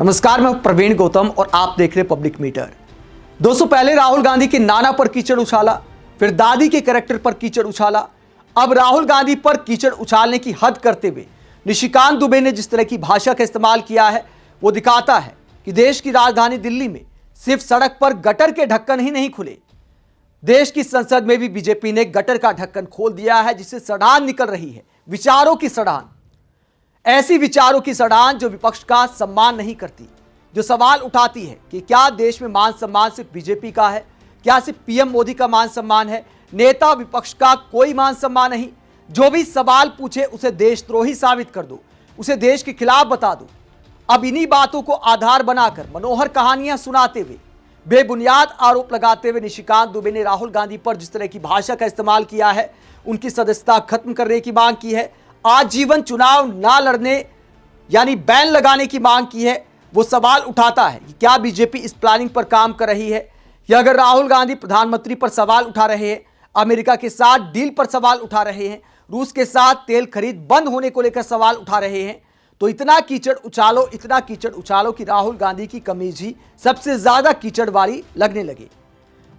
नमस्कार, मैं प्रवीण गौतम और आप देख रहे पब्लिक मीटर। दोस्तों, पहले राहुल गांधी के नाना पर कीचड़ उछाला, फिर दादी के कैरेक्टर पर कीचड़ उछाला। अब राहुल गांधी पर कीचड़ उछालने की हद करते हुए निशिकांत दुबे ने जिस तरह की भाषा का इस्तेमाल किया है वो दिखाता है कि देश की राजधानी दिल्ली में सिर्फ सड़क पर गटर के ढक्कन ही नहीं खुले, देश की संसद में भी बीजेपी ने गटर का ढक्कन खोल दिया है, जिससे सड़ान निकल रही है, विचारों की सड़ान। ऐसी विचारों की सड़ान जो विपक्ष का सम्मान नहीं करती, जो सवाल उठाती है कि क्या देश में मान सम्मान सिर्फ बीजेपी का है, क्या सिर्फ पीएम मोदी का मान सम्मान है, नेता विपक्ष का कोई मान सम्मान नहीं। जो भी सवाल पूछे उसे देशद्रोही साबित कर दो, उसे देश के खिलाफ बता दो। अब इन्हीं बातों को आधार बनाकर मनोहर कहानियां सुनाते हुए, बेबुनियाद आरोप लगाते हुए निशिकांत दुबे ने राहुल गांधी पर जिस तरह की भाषा का इस्तेमाल किया है, उनकी सदस्यता खत्म करने की मांग की है, आजीवन चुनाव ना लड़ने यानी बैन लगाने की मांग की है। वो सवाल उठाता है कि क्या बीजेपी इस प्लानिंग पर काम कर रही है, या अगर राहुल गांधी प्रधानमंत्री पर सवाल उठा रहे हैं, अमेरिका के साथ डील पर सवाल उठा रहे हैं, रूस के साथ तेल खरीद बंद होने को लेकर सवाल उठा रहे हैं, तो इतना कीचड़ उछालो कि राहुल गांधी की कमीज ही सबसे ज्यादा कीचड़ वाली लगने लगे।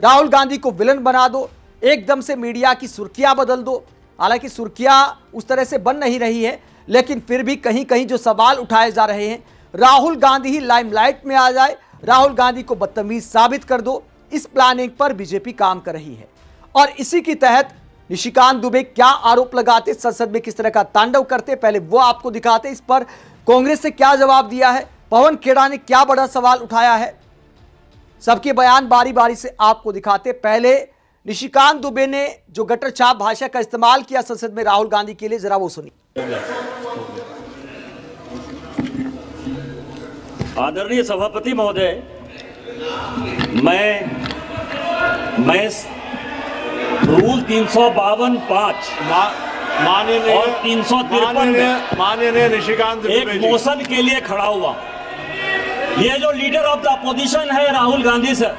राहुल गांधी को विलन बना दो, एकदम से मीडिया की सुर्खियां बदल दो। हालांकि सुर्खियां उस तरह से बन नहीं रही है, लेकिन फिर भी कहीं कहीं जो सवाल उठाए जा रहे हैं, राहुल गांधी ही लाइमलाइट में आ जाए, राहुल गांधी को बदतमीज साबित कर दो, इस प्लानिंग पर बीजेपी काम कर रही है। और इसी के तहत निशिकांत दुबे क्या आरोप लगाते, संसद में किस तरह का तांडव करते, पहले वो आपको दिखाते। इस पर कांग्रेस से क्या जवाब दिया है, पवन खेड़ा ने क्या बड़ा सवाल उठाया है, सबके बयान बारी बारी से आपको दिखाते। पहले निशिकांत दुबे ने जो गटर छाप भाषा का इस्तेमाल किया संसद में राहुल गांधी के लिए, जरा वो सुनिए। आदरणीय सभापति महोदय, मैं रूल 352(5) और 353 माननीय निशिकांत एक मोशन के लिए खड़ा हुआ। ये जो लीडर ऑफ द अपोजिशन है राहुल गांधी सर,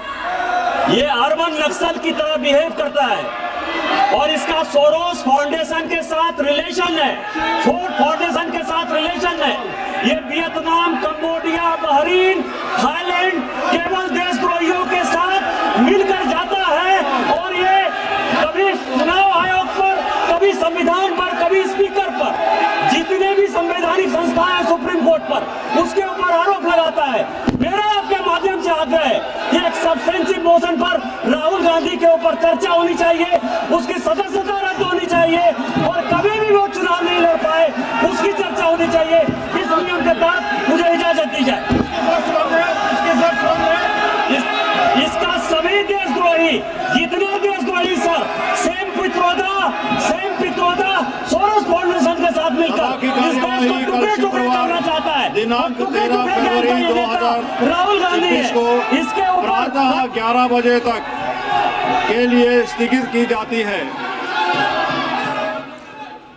ये अर्बन नक्सल की तरह बिहेव करता है और इसका सोरोस फाउंडेशन के साथ रिलेशन है, फोर्ड फाउंडेशन के साथ रिलेशन है। ये वियतनाम, कंबोडिया, बहरीन, थाईलैंड केवल देशद्रोहियों के साथ मिलकर जाता है और ये कभी चुनाव आयोग पर, कभी संविधान पर, कभी स्पीकर पर, जितने भी संवैधानिक संस्थाएं हैं सुप्रीम कोर्ट पर, उसके ऊपर आरोप लगाता है। मेरा आपके माध्यम से आग्रह है कि एक सब्सटेंसिव मोशन पर राहुल गांधी के ऊपर चर्चा होनी चाहिए, उसकी सदस्यता रद्द होनी चाहिए और कभी भी वो चुनाव नहीं लड़ पाए उसकी चर्चा होनी चाहिए। इस नियम के तहत मुझे इजाजत दी जाए। इसका सभी देशद्रोही, जितने देशद्रोही sir, same Pitroda Soros foundation के साथ मिलकर इस देश को टुकड़े टुकड़े करना चाहता है। दिनांक 13 फरवरी राहुल गांधी है। इसके ऊपर 11 बजे तक के लिए स्थगित की जाती है।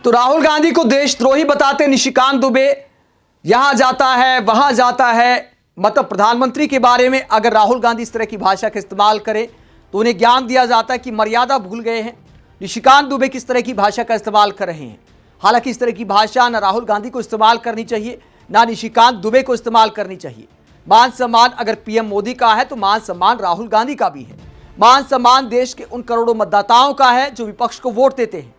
तो राहुल गांधी को देशद्रोही बताते निशिकांत दुबे, यहां जाता है वहां जाता है। मतलब प्रधानमंत्री के बारे में अगर राहुल गांधी इस तरह की भाषा का इस्तेमाल करें तो उन्हें ज्ञान दिया जाता है कि मर्यादा भूल गए हैं। निशिकांत दुबे किस तरह की भाषा का इस्तेमाल कर रहे हैं। हालांकि इस तरह की भाषा ना राहुल गांधी को इस्तेमाल करनी चाहिए, ना निशिकांत दुबे को इस्तेमाल करनी चाहिए। मान सम्मान अगर पीएम मोदी का है तो मान सम्मान राहुल गांधी का भी है। मान सम्मान देश के उन करोड़ों मतदाताओं का है जो विपक्ष को वोट देते हैं।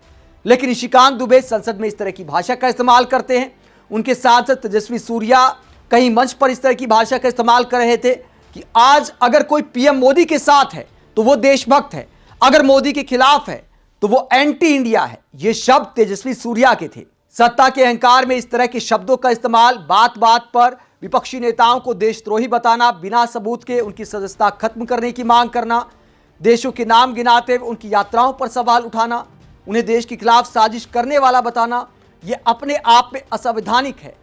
लेकिन निशिकांत दुबे संसद में इस तरह की भाषा का इस्तेमाल करते हैं। उनके सांसद तेजस्वी सूर्या कहीं मंच पर इस तरह की भाषा का इस्तेमाल कर रहे थे कि आज अगर कोई पीएम मोदी के साथ है तो वो देशभक्त है, अगर मोदी के खिलाफ है तो वो एंटी इंडिया है। ये शब्द तेजस्वी सूर्या के थे। सत्ता के अहंकार में इस तरह के शब्दों का इस्तेमाल, बात बात पर विपक्षी नेताओं को देशद्रोही बताना, बिना सबूत के उनकी सदस्यता खत्म करने की मांग करना, देशों के नाम गिनाते हुए उनकी यात्राओं पर सवाल उठाना, उन्हें देश के खिलाफ साजिश करने वाला बताना, यह अपने आप में असंवैधानिक है।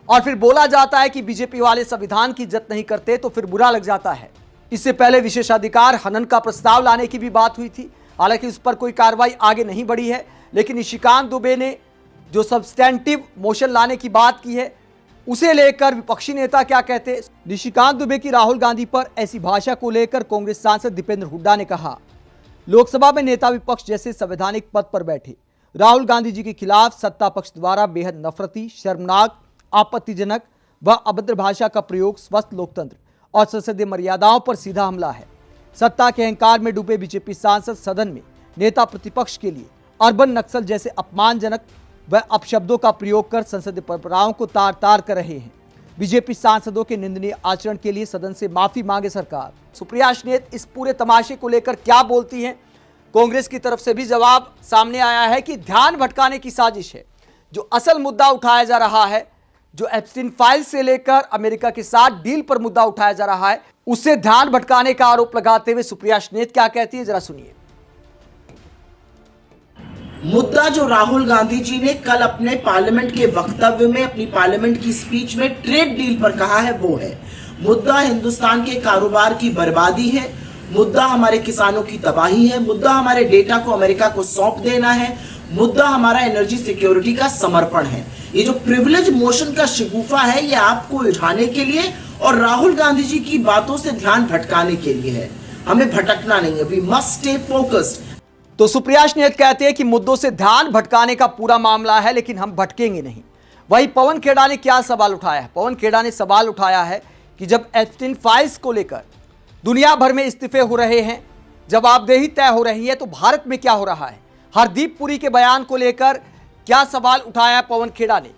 और फिर बोला जाता है कि बीजेपी वाले संविधान की इज्जत नहीं करते तो फिर बुरा लग जाता है। इससे पहले विशेषाधिकार हनन का प्रस्ताव लाने की भी बात हुई थी, हालांकि उस पर कोई कार्रवाई आगे नहीं बढ़ी है। लेकिन निशिकांत दुबे ने जो सब्सटेंटिव मोशन लाने की बात की है, उसे लेकर विपक्षी नेता क्या कहते। निशिकांत दुबे की राहुल गांधी पर ऐसी भाषा को लेकर कांग्रेस सांसद दीपेंद्र हुड्डा ने कहा, लोकसभा में नेता विपक्ष जैसे संवैधानिक पद पर बैठे राहुल गांधी जी के खिलाफ सत्ता पक्ष द्वारा बेहद नफरती, शर्मनाक, आपत्तिजनक, वह अभद्र भाषा का प्रयोग स्वस्थ लोकतंत्र और संसदीय मर्यादाओं पर सीधा हमला है। सत्ता के अहंकार में डूबे बीजेपी सांसद सदन में नेता प्रतिपक्ष के लिए अर्बन नक्सल जैसे अपमानजनक व अपशब्दों का प्रयोग कर संसदीय परंपराओं को तार तार कर रहे हैं। बीजेपी सांसदों के निंदनीय आचरण के लिए सदन से माफी मांगे सरकार। सुप्रिया श्रीनेत इस पूरे तमाशे को लेकर क्या बोलती हैं? कांग्रेस की तरफ से भी जवाब सामने आया है कि ध्यान भटकाने की साजिश है। जो असल मुद्दा उठाया जा रहा है, जो एप्स्टीन फाइल से लेकर अमेरिका के साथ डील पर मुद्दा उठाया जा रहा है, उससे ध्यान भटकाने का आरोप लगाते हुए सुप्रिया श्रीनेत क्या कहती है, जरा सुनिए। मुद्दा जो राहुल गांधी जी ने कल अपने पार्लियामेंट के वक्तव्य में, अपनी पार्लियामेंट की स्पीच में ट्रेड डील पर कहा है, वो है मुद्दा हिंदुस्तान के कारोबार की बर्बादी है, मुद्दा हमारे किसानों की तबाही है, मुद्दा हमारे डेटा को अमेरिका को सौंप देना है, मुद्दा हमारा एनर्जी सिक्योरिटी का समर्पण है। ये जो प्रिविलेज मोशन का शिगुफा है, ये आपको उलझाने के लिए और राहुल गांधी जी की बातों से ध्यान भटकाने के लिए है। हमें भटकना नहीं है, वी मस्ट स्टे फोकस्ड। तो सुप्रिया श्रीनेत कहते हैं कि मुद्दों से ध्यान भटकाने का पूरा मामला है, लेकिन हम भटकेंगे नहीं। वहीं पवन खेड़ा ने क्या सवाल उठाया है? पवन खेड़ा ने सवाल उठाया है कि जब एप्स्टीन फाइल्स को लेकर दुनिया भर में इस्तीफे हो रहे हैं, जवाबदेही तय हो रही है, तो भारत में क्या हो रहा है? हरदीप पुरी के बयान को लेकर क्या सवाल उठाया पवन खेड़ा ने?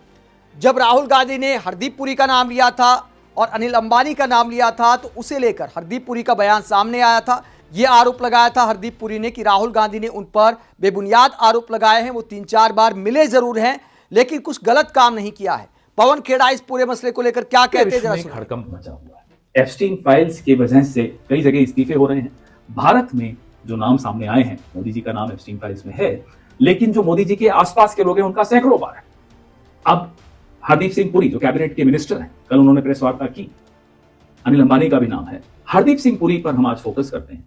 जब राहुल गांधी ने हरदीप पुरी का नाम लिया था और अनिल अंबानी का नाम लिया था, तो उसे लेकर हरदीप पुरी का बयान सामने आया था। यह आरोप लगाया था हरदीप पुरी ने कि राहुल गांधी ने उन पर बेबुनियाद आरोप लगाए हैं। वो 3-4 बार मिले जरूर हैं, लेकिन कुछ गलत काम नहीं किया है। पवन खेड़ा इस पूरे मसले को लेकर क्या कहते हैं, जरा सुनिए। हड़कंप मचा हुआ है। एप्स्टीन फाइल्स की वजह से कई जगह इस्तीफे हो रहे हैं। भारत में जो नाम सामने आए हैं, मोदी जी का नाम एप्स्टीन फाइल्स में है, लेकिन जो मोदी जी के आसपास के लोग हैं उनका सैकड़ों बार है। अब हरदीप सिंह पुरी जो कैबिनेट के मिनिस्टर हैं, कल उन्होंने प्रेस वार्ता की, अनिल अंबानी का भी नाम है। हरदीप सिंह पुरी पर हम आज फोकस करते हैं।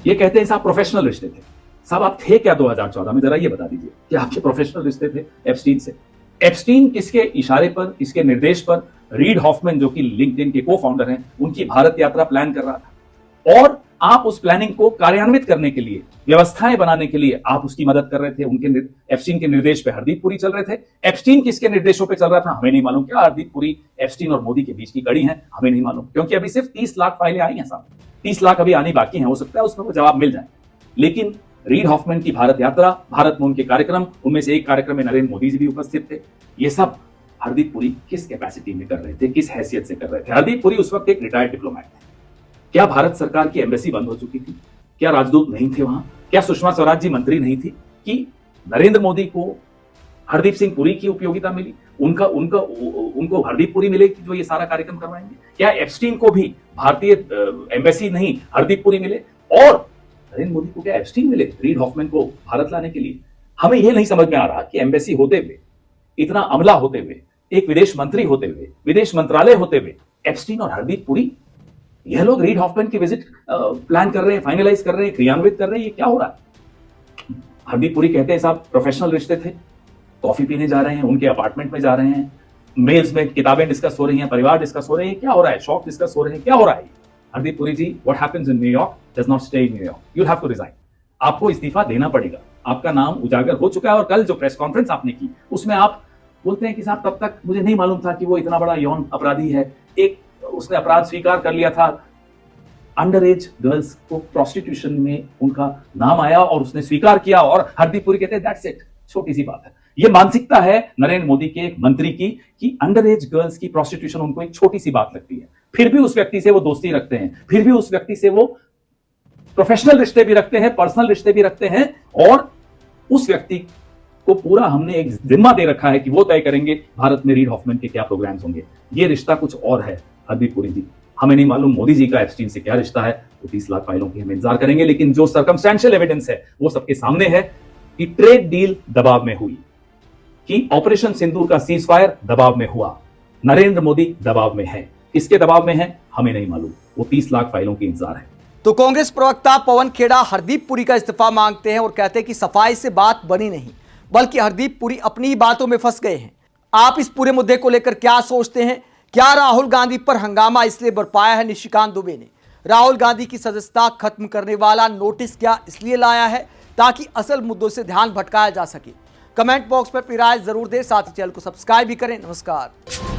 ये कहते हैं साहब प्रोफेशनल रिश्ते थे। साहब आप थे क्या 2014 में? जरा ये बता दीजिए कि आपके प्रोफेशनल रिश्ते थे एप्स्टीन से। एप्स्टीन किसके इशारे पर, किसके निर्देश पर रीड हॉफमैन जो कि लिंक्डइन के को फाउंडर हैं, उनकी भारत यात्रा प्लान कर रहा था, और आप उस प्लानिंग को कार्यान्वित करने के लिए, व्यवस्थाएं बनाने के लिए आप उसकी मदद कर रहे थे। उनके एप्स्टीन के निर्देश पे हरदीप पुरी चल रहे थे। एप्स्टीन किसके निर्देशों पे चल रहा था हमें नहीं मालूम। क्या हरदीप पुरी एप्स्टीन और मोदी के बीच की कड़ी है? हमें नहीं मालूम, क्योंकि अभी सिर्फ 30 लाख फाइलें आई हैं साहब। 30 लाख अभी आनी बाकी हैं। हो सकता है उसमें वो जवाब मिल जाए, लेकिन रीड हॉफमैन की भारत यात्रा, भारत में उनके कार्यक्रम, उनमें से एक कार्यक्रम में नरेंद्र मोदी जी भी उपस्थित थे। ये सब हरदीप पुरी किस कैपेसिटी में कर रहे थे, किस हैसियत से कर रहे थे? हरदीप पुरी उस वक्त एक रिटायर्ड डिप्लोमेट थे। क्या भारत सरकार की एम्बेसी बंद हो चुकी थी? क्या राजदूत नहीं थे वहां? क्या सुषमा स्वराज जी मंत्री नहीं थी कि नरेंद्र मोदी को हरदीप सिंह पुरी की उपयोगिता मिली, उनको हरदीप पुरी मिले कि जो ये सारा कार्यक्रम करवाएंगे? क्या एप्स्टीन को भी भारतीय एम्बेसी नहीं हरदीप पुरी मिले, और नरेंद्र मोदी को क्या एप्स्टीन मिले रीड हॉफमैन को भारत लाने के लिए? हमें यह नहीं समझ में आ रहा कि एम्बेसी होते हुए, इतना अमला होते हुए, एक विदेश मंत्री होते हुए, विदेश मंत्रालय होते हुए, एप्स्टीन और हरदीप पुरी, यह लोग रीड हॉफमैन की विजिट प्लान कर रहे हैं, फाइनलाइज कर रहे हैं, क्रियान्वित कर रहे हैं। ये क्या हो रहा है? हरदीप पुरी कहते हैं साहब प्रोफेशनल रिश्ते थे, कॉफी पीने जा रहे हैं, उनके अपार्टमेंट में जा रहे हैं, मेल्स में किताबें डिस्कस हो रही हैं, परिवार डिस्कस हो रहे हैं। क्या हो रहा है? शॉप डिस्कस हो रहे हैं। क्या हो रहा है? Hardeep Puri ji, what happens in New York does not stay in New York, you have to resign. आपको इस्तीफा देना पड़ेगा। आपका नाम उजागर हो चुका है, और कल जो प्रेस कॉन्फ्रेंस आपने की उसमें आप बोलते हैं कि साहब तब तक मुझे नहीं मालूम था कि वो इतना बड़ा यौन अपराधी है। एक उसने अपराध स्वीकार कर लिया था, अंडर एज गर्ल्स को प्रोस्टिट्यूशन में उनका नाम आया और उसने स्वीकार किया, और हरदीप पुरी कहते हैं दैट्स इट, छोटी सी बात है। ये मानसिकता है नरेंद्र मोदी के एक मंत्री की कि अंडर एज गर्ल्स की प्रोस्टिट्यूशन उनको एक छोटी सी बात लगती है। फिर भी उस व्यक्ति से वो दोस्ती रखते हैं, फिर भी उस व्यक्ति से वो प्रोफेशनल रिश्ते भी रखते हैं, पर्सनल रिश्ते भी रखते हैं, और उस व्यक्ति को पूरा हमने एक जिम्मा दे रखा है कि वो तय करेंगे भारत में रीड हॉफमैन के क्या प्रोग्राम्स होंगे। ये रिश्ता कुछ और है हरदीप पुरी जी। हमें नहीं मालूम मोदी जी का एप्स्टीन से क्या रिश्ता है। वो 30 लाख फाइलों की हम इंतजार करेंगे, लेकिन जो सर्कमस्टेंशियल एविडेंस है वो सबके सामने है कि ट्रेड डील दबाव में हुई, कि ऑपरेशन सिंदूर का सीज फायर दबाव में हुआ, नरेंद्र मोदी दबाव में है। किसके दबाव में है हमें नहीं मालूम। वो 30 लाख फाइलों की इंतजार है। तो कांग्रेस प्रवक्ता पवन खेड़ा हरदीप पुरी का इस्तीफा मांगते हैं और कहते हैं कि सफाई से बात बनी नहीं, बल्कि हरदीप पुरी अपनी ही बातों में फंस गए हैं। आप इस पूरे मुद्दे को लेकर क्या सोचते हैं? क्या राहुल गांधी पर हंगामा इसलिए बरपाया है निशिकांत दुबे ने? राहुल गांधी की सदस्यता खत्म करने वाला नोटिस क्या इसलिए लाया है ताकि असल मुद्दों से ध्यान भटकाया जा सके? कमेंट बॉक्स पर अपनी राय जरूर दें, साथ ही चैनल को सब्सक्राइब भी करें। नमस्कार।